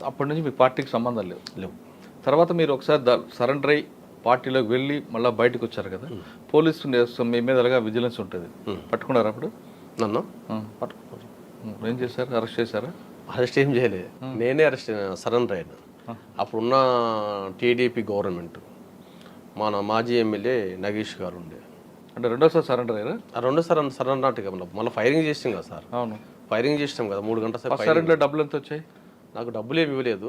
అప్పటి నుంచి మీ పార్టీకి సంబంధం లేవు. లేవు. తర్వాత మీరు ఒకసారి సరెండర్ అయ్యి పార్టీలోకి వెళ్ళి మళ్ళీ బయటకు వచ్చారు కదా, పోలీసు మీ మీద అలాగా విజిలెన్స్ ఉంటుంది, పట్టుకున్నారు అప్పుడు? నన్ను పట్టుకున్నారు. ఏం చేశారు? అరెస్ట్ చేశారా? అరెస్ట్ ఏం చేయలేదు, నేనే అరెస్ట్ సరెండర్ అయినా. అప్పుడున్న టీడీపీ గవర్నమెంట్ మన మాజీ ఎమ్మెల్యే నగేష్ గారు ఉండే. అంటే రెండోసారి సరెండర్ అయ్యారా? రెండోసారి సరెండర్ అంటే మళ్ళీ ఫైరింగ్ చేసాం కదా సార్. అవును, ఫైరింగ్ చేసినాం కదా 3 గంటల సేపు. సరెండర్ డబ్బులు ఎంత వచ్చాయి? నాకు డబ్బులు ఏమి ఇవ్వలేదు,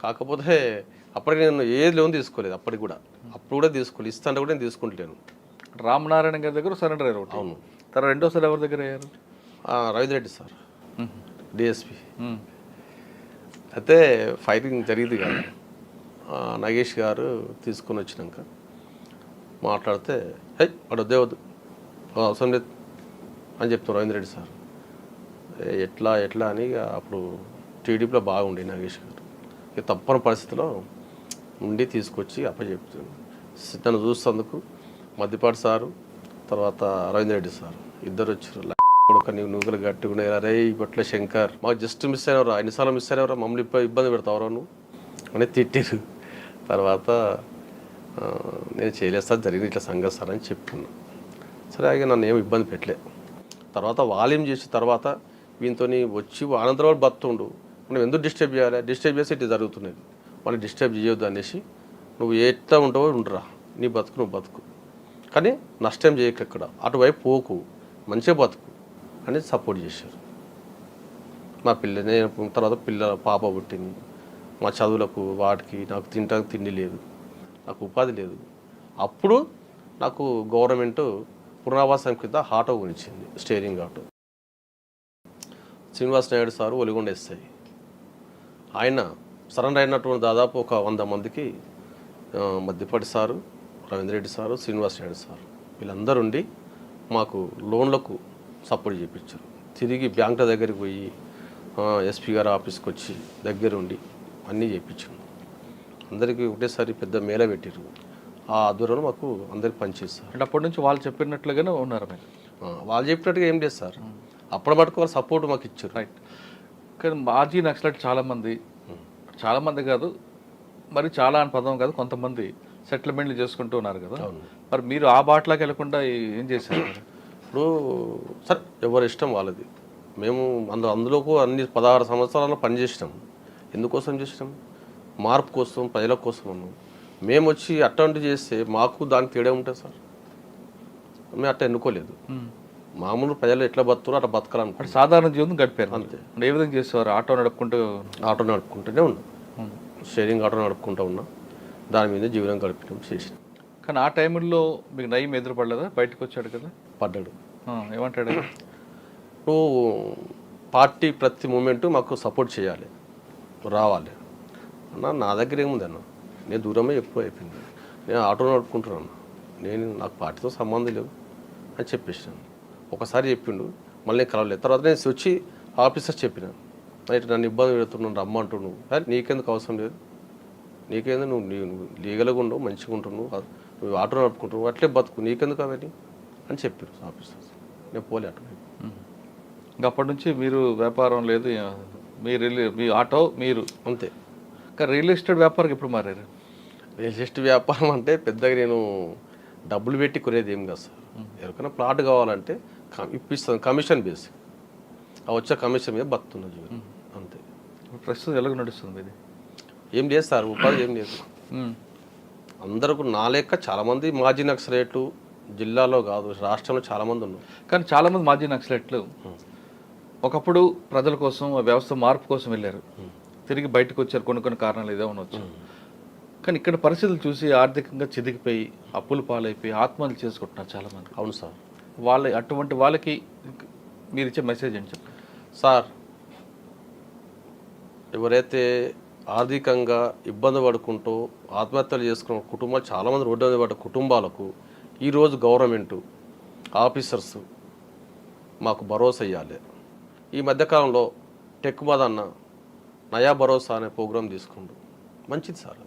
కాకపోతే అప్పటికి నేను ఏది లోన్ తీసుకోలేదు. అప్పుడు కూడా తీసుకోలేదు, ఇస్తాంటే కూడా నేను తీసుకుంటలేను. రామనారాయణ గారి దగ్గర సరెండర్ అయ్యారు. అవును. తర్వాత రెండోసారి ఎవరి దగ్గర అయ్యారు? Ravindra Reddy sir, DSP. అయితే ఫైరింగ్ జరిగింది కదా, నగేష్ గారు తీసుకొని వచ్చినాక మాట్లాడితే హై వాడు వద్దు అవసరం లేదు అని చెప్తాను రవీంద్ర రెడ్డి సార్. ఎట్లా అని అప్పుడు టీడీపీలో బాగుండే నగేష్ గారు. ఇక తప్పని పరిస్థితిలో ఉండి తీసుకొచ్చి అప్పచెప్తాను. నన్ను చూసేందుకు మద్దిపాటి సారు, తర్వాత రవీంద్ర రెడ్డి సార్ ఇద్దరు వచ్చారు. నువ్వులు గట్టుకునే రే ఇప్పట్లో శంకర్ మాకు జస్ట్ మిస్ అయినవరా, ఎన్నిసార్లు మిస్ అయినవరా, మమ్మల్ని ఇబ్బంది పెడతావరా నువ్వు అని తిట్టారు. తర్వాత నేను చేయలేదు సార్, జరిగింది ఇట్లా సంగతి సార్ అని చెప్పుకున్నా. సరే అలాగే నన్ను ఏమి ఇబ్బంది పెట్టలే. తర్వాత వాల్యూమ్ చేసిన తర్వాత వీనితో వచ్చి అనంతరం వాళ్ళు బతుండు, మనం ఎందుకు డిస్టర్బ్ చేయాలి, డిస్టర్బ్ చేసి ఇట్లా జరుగుతున్నది, మళ్ళీ డిస్టర్బ్ చేయొద్దు అనేసి నువ్వు ఎట్లా ఉంటావో ఉండరా, నీ బతుకు నువ్వు బతుకు, కానీ నష్టం చేయక ఎక్కడ అటువైపు పోకు, మంచిగా బతుకు అని సపోర్ట్ చేశారు. మా నేను తర్వాత పాప పుట్టింది, మా చదువులకు వాటికి నాకు తినడానికి తిండి లేదు, నాకు ఉపాధి లేదు. అప్పుడు నాకు గవర్నమెంట్ పునరావాసం కింద ఆటో కొనిచ్చింది, steering auto. Srinivas Naidu sir Oligonda SI, ఆయన సరెండర్ అయినటువంటి దాదాపు ఒక 100 మందికి Maddipati sir, Ravindra Reddy sir, Srinivas Naidu sir వీళ్ళందరూ ఉండి మాకు లోన్లకు సపోర్ట్ చేయించారు. తిరిగి బ్యాంకుల దగ్గరికి పోయి ఎస్పీ గారు ఆఫీస్కి వచ్చి దగ్గరుండి అన్నీ చేయించారు. అందరికీ ఒకటేసారి పెద్ద మేళ పెట్టారు. ఆ ఆధ్వర్యంలో మాకు అందరికి పనిచేస్తారు. అంటే అప్పటి నుంచి వాళ్ళు చెప్పినట్లుగానే ఉన్నారు మీరు? వాళ్ళు చెప్పినట్టుగా ఏం లేదు సార్, అప్పుడు మటుకు వాళ్ళు సపోర్ట్ మాకు ఇచ్చారు. రైట్. కానీ మాజీ నక్సలైట్ చాలామంది కాదు, మరి చాలా అని పదం కాదు, కొంతమంది సెటిల్మెంట్లు చేసుకుంటూ ఉన్నారు కదా, మరి మీరు ఆ బాటలోకి వెళ్ళకుండా ఏం చేశారు? ఇప్పుడు సార్ ఎవరి ఇష్టం వాళ్ళది. మేము అందులోకి అన్ని 16 సంవత్సరాల్లో పనిచేసినాం. ఎందుకోసం చేసినాం? మార్పు కోసం, ప్రజల కోసం అన్నాం. మేము వచ్చి అట్లాంటి చేస్తే మాకు దానికి తేడా ఉంటుంది సార్. మేము అట్లా ఎన్నుకోలేదు, మామూలు ప్రజలు ఎట్లా బతుకుతారో అట్లా బతకాలనుకుంటే సాధారణ జీవితం గడిపారు. అంతే. ఏ విధంగా చేసేవారు? ఆటో నడుపుకుంటూనే ఉన్నాం, షేరింగ్ ఆటో నడుపుకుంటూ ఉన్నాం, దాని మీద జీవనం గడిపినాం, చేసినాం. కానీ ఆ టైంలో మీకు నయం ఎదురుపడలేదా? బయటకు వచ్చాడు కదా, పడ్డాడు. ఏమంటాడు? నువ్వు పార్టీ ప్రతి మూమెంటు మాకు సపోర్ట్ చేయాలి, రావాలి అన్న. నా దగ్గర ఏముంది అన్న, నేను దూరమే ఎక్కువ అయిపోయింది, నేను ఆటో నడుపుకుంటున్నాను, నాకు పార్టీతో సంబంధం లేవు అని చెప్పేసాను. ఒకసారి చెప్పిండు, మళ్ళీ నేను కలవలేదు. తర్వాత నేను వచ్చి ఆఫీసర్ చెప్పిన, అయితే నన్ను ఇబ్బంది పెడుతున్నాను రమ్మంటున్నావు, నీకెందుకు అవసరం లేదు, నీకేందుకు నువ్వు లీగల్గా ఉండవు, మంచిగా ఉంటున్నావు, నువ్వు ఆటో నడుపుకుంటున్నావు, అట్లే బతుకు, నీకెందుకు అవన్నీ అని చెప్పారు ఆఫీసర్స్. నేను పోలే అటు. ఇంకా అప్పటి నుంచి మీరు వ్యాపారం లేదు, మీ ఆటో మీరు అంతే. ఇంకా రియల్ ఎస్టేట్ వ్యాపారం ఎప్పుడు మారారు? రియల్ ఎస్టేట్ వ్యాపారం అంటే పెద్దగా నేను డబ్బులు పెట్టి కొనేది ఏం కాదు సార్. ఎవరికైనా ప్లాట్ కావాలంటే ఇప్పిస్తాను, కమిషన్ బేస్, ఆ వచ్చే కమిషన్ మీద బతుకున్న జీవితం అంతే. ప్రస్తుతం ఎలాగ నడుస్తుంది ఇది? ఏం లేదు సార్, ఉపాధి ఏం లేదు. అందరికీ నా లెక్క చాలామంది మాజీ నక్సలైట్లు జిల్లాలో కాదు రాష్ట్రంలో చాలామంది ఉన్నారు. కానీ చాలామంది మాజీ నక్సలైట్లు ఒకప్పుడు ప్రజల కోసం, వ్యవస్థ మార్పు కోసం వెళ్ళారు, తిరిగి బయటకు వచ్చారు, కొన్ని కారణాలు ఏదో ఉండవచ్చు. కానీ ఇక్కడ పరిస్థితులు చూసి ఆర్థికంగా చిదిగిపోయి అప్పులు పాలైపోయి ఆత్మహత్యలు చేసుకుంటున్నారు చాలామంది. అవును సార్. అటువంటి వాళ్ళకి మీరు ఇచ్చే మెసేజ్ ఏంటి చెప్పండి సార్? ఎవరైతే ఆర్థికంగా ఇబ్బంది పడుకుంటూ ఆత్మహత్యలు చేసుకున్న కుటుంబాలు చాలామంది రోడ్డు మీద పడ్డ కుటుంబాలకు ఈరోజు గవర్నమెంటు ఆఫీసర్స్ మాకు భరోసా ఇవ్వాలి. ఈ మధ్యకాలంలో టెక్మద్ అన్న నయా భరోసా అనే ప్రోగ్రాం తీసుకుంటూ మంచిది సార్.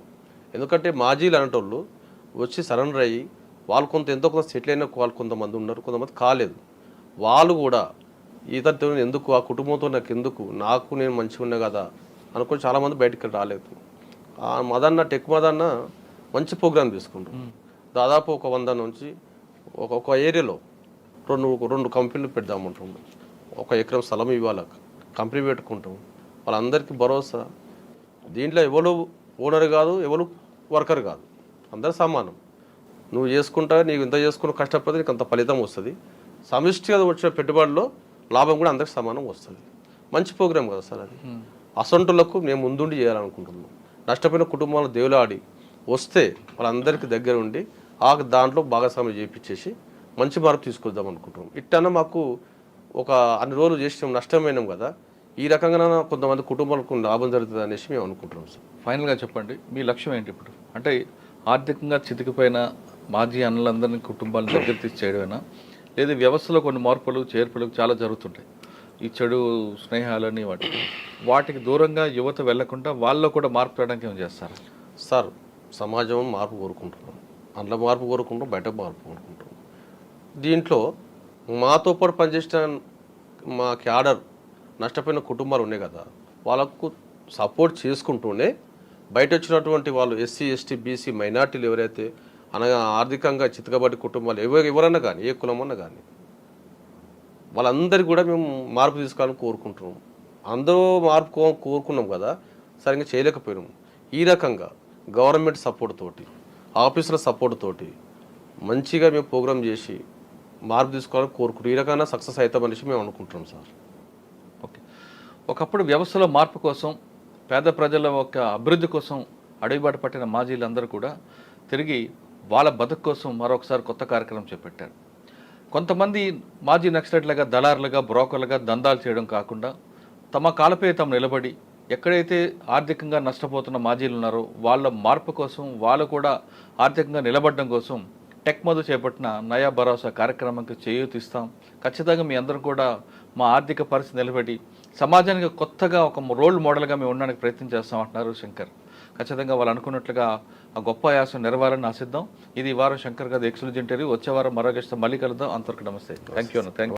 ఎందుకంటే మాజీలు అనేటోళ్ళు వచ్చి సరెండర్ అయ్యి వాళ్ళు ఎంతో కొంత సెటిల్ అయిన వాళ్ళు కొంతమంది ఉన్నారు, కొంతమంది కాలేదు. వాళ్ళు కూడా ఇతరుతో ఎందుకు, ఆ కుటుంబంతో నాకు ఎందుకు, నేను మంచిగా ఉన్నా కదా అనుకొని చాలామంది బయటికి రాలేదు. ఆ మదన్న టెక్ మదన్న మంచి ప్రోగ్రామ్ తీసుకుంటాం. దాదాపు ఒక 100 నుంచి ఒక ఏరియాలో రెండు కంపెనీలు పెడదామంటుంటాం. 1 ఎకరం స్థలం ఇవ్వాలి, కంపెనీ పెట్టుకుంటాం. వాళ్ళందరికీ భరోసా. దీంట్లో ఎవరు ఓనర్ కాదు, ఎవరు వర్కర్ కాదు, అందరు సమానం. నువ్వు చేసుకుంటా, నీకు ఇంత చేసుకుని కష్టపడితే నీకు అంత ఫలితం వస్తుంది. సమిష్టిగా వచ్చిన పెట్టుబడిలో లాభం కూడా అందరికి సమానం వస్తుంది. మంచి ప్రోగ్రామ్ కదా సార్ అది. అసంటులకు మేము ముందుండి చేయాలనుకుంటున్నాం. నష్టపోయిన కుటుంబాలను దేవులాడి వస్తే వాళ్ళందరికీ దగ్గర ఉండి దాంట్లో భాగస్వామ్యం చేయించేసి మంచి మార్పు తీసుకొద్దాం అనుకుంటున్నాం. ఇట్టన్నా మాకు ఒక అన్ని రోజులు చేసినాం, నష్టమైనాం కదా, ఈ రకంగా కొంతమంది కుటుంబాలకు లాభం జరుగుతుంది అనేసి మేము అనుకుంటున్నాం సార్. ఫైనల్గా చెప్పండి, మీ లక్ష్యం ఏంటి ఇప్పుడు? అంటే ఆర్థికంగా చితికిపోయిన మాజీ అన్నలందరినీ కుటుంబాలను దగ్గర తీసి చేయడమేనా, లేదా వ్యవస్థలో కొన్ని మార్పులు చేర్పులు చాలా జరుగుతుంటాయి, ఈ చెడు స్నేహాలని వాటికి దూరంగా యువత వెళ్లకుండా వాళ్ళలో కూడా మార్పు చేయడానికి ఏం చేస్తారు సార్? సమాజం మార్పు కోరుకుంటున్నాం, అందులో మార్పు కోరుకుంటాం, బయట మార్పు కోరుకుంటాం. దీంట్లో మాతో పాటు పనిచేసిన మా క్యాడర్ నష్టపోయిన కుటుంబాలు ఉన్నాయి కదా, వాళ్ళకు సపోర్ట్ చేసుకుంటూనే బయట వచ్చినటువంటి వాళ్ళు ఎస్సీ ఎస్టీ బీసీ మైనార్టీలు ఎవరైతే అనగా ఆర్థికంగా చితకబడి కుటుంబాలు ఎవరన్నా కానీ, ఏ కులమన్నా కానీ, వాళ్ళందరికీ కూడా మేము మార్పు తీసుకోవాలని కోరుకుంటున్నాం. అందరూ మార్పు కోరుకున్నాం కదా, సరిగ్గా చేయలేకపోయినాం. ఈ రకంగా గవర్నమెంట్ సపోర్ట్ తోటి, ఆఫీసుల సపోర్ట్ తోటి మంచిగా మేము ప్రోగ్రామ్ చేసి మార్పు తీసుకోవాలని కోరుకుంటాం. ఈ రకంగా సక్సెస్ అవుతామనేసి మేము అనుకుంటున్నాం సార్. ఓకే. ఒకప్పుడు వ్యవస్థలో మార్పు కోసం, పేద ప్రజల యొక్క అభివృద్ధి కోసం అడుగుబాటు పట్టిన మాజీలందరూ కూడా తిరిగి వాళ్ళ బతుకు కోసం మరొకసారి కొత్త కార్యక్రమం చేపట్టారు. కొంతమంది మాజీ నక్సలైట్లుగా, దళారులుగా, బ్రోకర్లుగా దందాలు చేయడం కాకుండా తమ కాలపై తాము నిలబడి ఎక్కడైతే ఆర్థికంగా నష్టపోతున్న మాజీలు ఉన్నారో వాళ్ళ మార్పు కోసం, వాళ్ళు కూడా ఆర్థికంగా నిలబడడం కోసం టెక్ మధు చేపట్టిన నయా భరోసా కార్యక్రమానికి చేయూతిస్తాం. ఖచ్చితంగా మీ అందరం కూడా మా ఆర్థిక పరిస్థితి నిలబడి సమాజానికి కొత్తగా ఒక రోల్ మోడల్గా మేము ఉండడానికి ప్రయత్నం చేస్తాం అంటున్నారు శంకర్. ఖచ్చితంగా వాళ్ళు అనుకున్నట్లుగా ఆ గొప్ప ఆయాసం నెరవేరాలని ఆశిద్దాం. ఇది ఈ వారం శంకర్ గారి ఎక్స్క్లూజివ్ ఇంటర్వ్యూ. వచ్చే వారం మరో గెస్ట్ మళ్ళీ కలుద్దాం. అంతవరకు నమస్తే. Thank you.